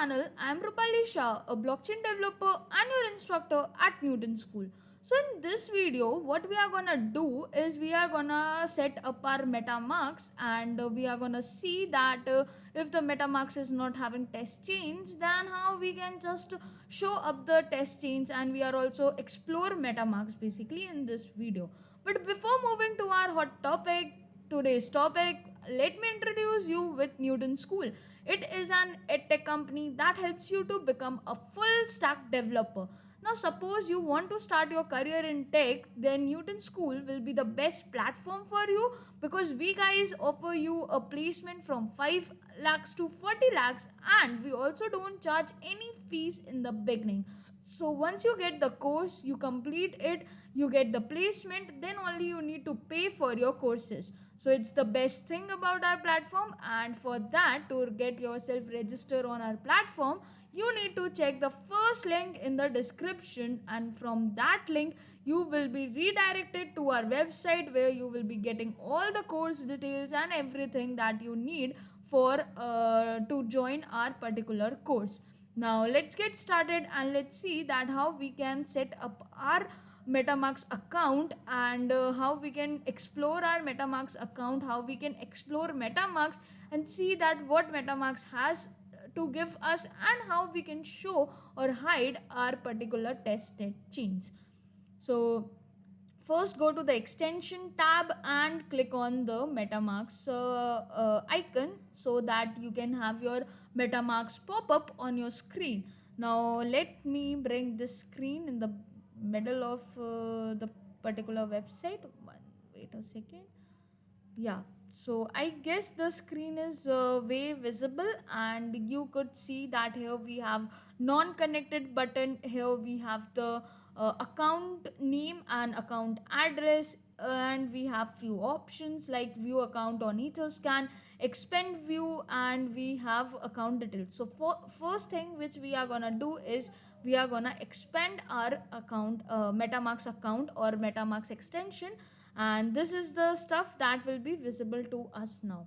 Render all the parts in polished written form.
channel. I am Rupali Shah, a blockchain developer and your instructor at Newton School. So in this video, what we are gonna do is we are gonna set up our Metamask and we are gonna see that if the Metamask is not having test chains, then how we can just show up the test chains, and we are also explore Metamask basically in this video. But before moving to our hot topic, today's topic, let me introduce you with Newton School. It is an edtech company that helps you to become a full stack developer. Now, suppose you want to start your career in tech, then Newton School will be the best platform for you, because we guys offer you a placement from 5 lakhs to 40 lakhs, and we also don't charge any fees in the beginning. So once you get the course, you complete it, you get the placement, then only you need to pay for your courses. So it's the best thing about our platform, and for that, to get yourself registered on our platform, you need to check the first link in the description, and from that link you will be redirected to our website where you will be getting all the course details and everything that you need for to join our particular course. Now let's get started and let's see that how we can set up our Metamask account, and how we can explore our Metamask account, how we can explore Metamask and see that what Metamask has to give us, and how we can show or hide our particular test chains. So first go to the extension tab and click on the Metamask icon, so that you can have your Metamask pop up on your screen. Now let me bring this screen in the middle of the particular website. Wait a second. Yeah, so I guess the screen is way visible, and you could see that here we have non-connected button, here we have the account name and account address, and we have few options like view account on Etherscan, expand view, and we have account details. So for first thing which we are gonna do is we are gonna expand our account, Metamask account or Metamask extension, and this is the stuff that will be visible to us now.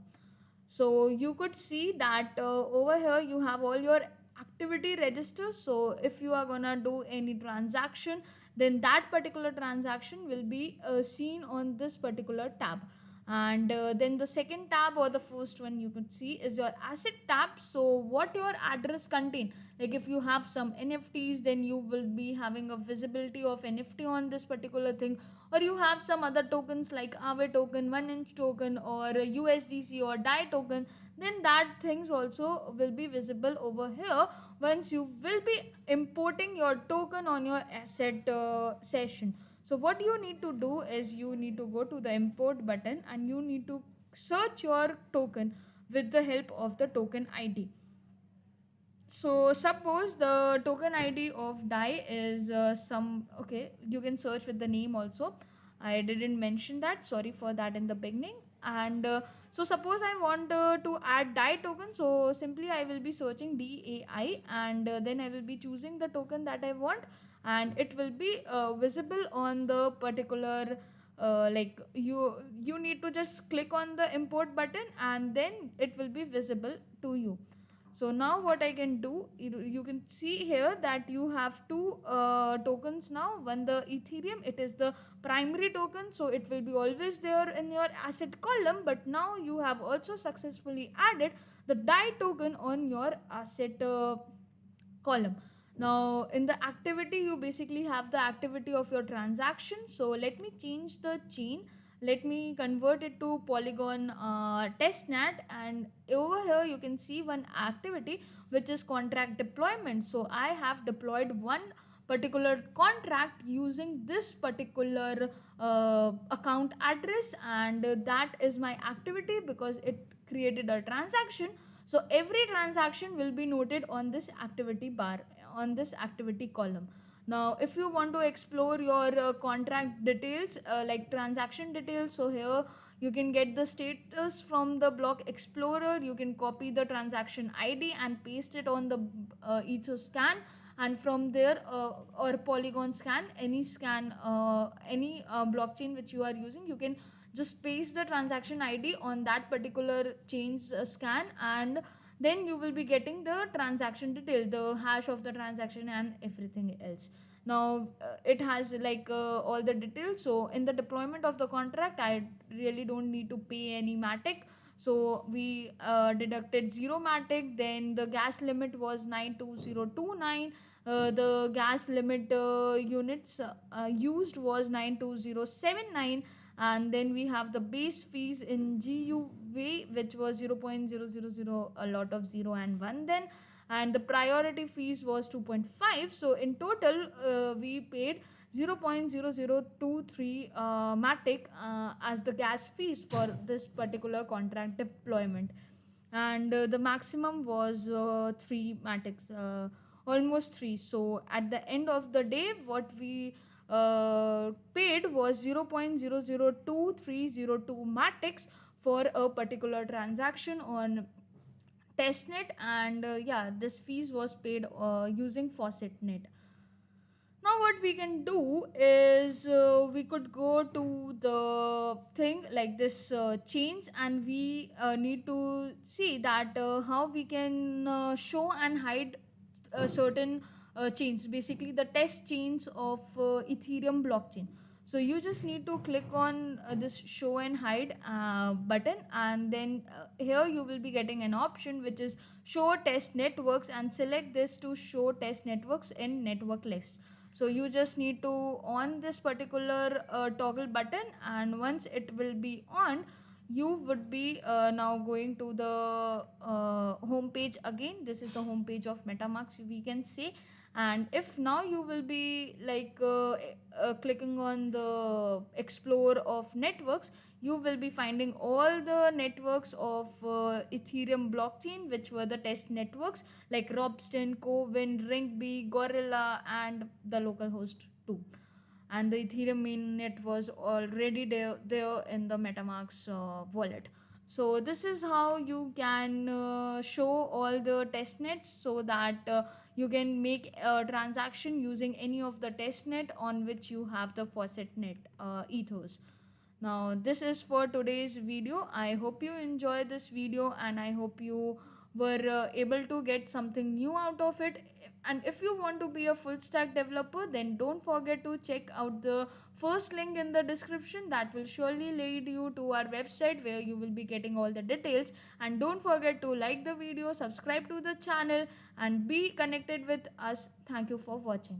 So you could see that over here you have all your activity register. So if you are gonna do any transaction, then that particular transaction will be seen on this particular tab. And then the second tab, or the first one you could see, is your asset tab. So what your address contain, like if you have some NFTs, then you will be having a visibility of NFT on this particular thing, or you have some other tokens like Aave token, 1inch token, or USDC or DAI token, then that things also will be visible over here once you will be importing your token on your asset session. So what you need to do is you need to go to the import button and you need to search your token with the help of the token ID. So suppose the token ID of DAI is okay, you can search with the name also. I didn't mention that, sorry for that in the beginning. And so suppose I want to add DAI token, so simply I will be searching DAI, and then I will be choosing the token that I want, and it will be visible on the particular like you need to just click on the import button and then it will be visible to you. So now what I can do, you can see here that you have two tokens now. One, the Ethereum, it is the primary token, so it will be always there in your asset column, but now you have also successfully added the DAI token on your asset column. Now in the activity, you basically have the activity of your transaction. So let me change the chain, let me convert it to Polygon testnet, and over here you can see one activity which is contract deployment. So I have deployed one particular contract using this particular account address, and that is my activity because it created a transaction. So every transaction will be noted on this activity bar, on this activity column. Now if you want to explore your contract details, like transaction details, so here you can get the status from the block explorer. You can copy the transaction ID and paste it on the Etherscan, and from there or Polygon scan, any scan, any blockchain which you are using, you can just paste the transaction ID on that particular chain's scan, and then you will be getting the transaction detail, the hash of the transaction and everything else. Now it has like all the details. So in the deployment of the contract, I really don't need to pay any matic. So we deducted 0 matic. Then the gas limit was 92029. The gas limit units used was 92079. And then we have the base fees in GUV, which was 0.000, a lot of 0 and 1 then. And the priority fees was 2.5. So in total we paid 0.0023 matic as the gas fees for this particular contract deployment. And the maximum was 3 matics, almost 3. So at the end of the day, what we paid was 0.002302 matics for a particular transaction on testnet. And yeah, this fees was paid using faucetnet. Now what we can do is we could go to the thing like this chains, and we need to see that how we can show and hide certain chains, basically the test chains of Ethereum blockchain. So you just need to click on this show and hide button, and then here you will be getting an option which is show test networks, and select this to show test networks in network list. So you just need to on this particular toggle button, and once it will be on, you would be now going to the home page again. This is the home page of Metamask, we can say. And if now you will be like clicking on the explore of networks, you will be finding all the networks of Ethereum blockchain, which were the test networks like Robston, Covin, Ringby, Gorilla, and the localhost 2. And the Ethereum mainnet was already there in the Metamask wallet. So this is how you can show all the testnets, so that you can make a transaction using any of the testnet on which you have the faucetnet ethos. Now this is for today's video. I hope you enjoyed this video, and I hope you were able to get something new out of it. And if you want to be a full stack developer, then don't forget to check out the first link in the description. That will surely lead you to our website, where you will be getting all the details. And don't forget to like the video, subscribe to the channel, and be connected with us. Thank you for watching.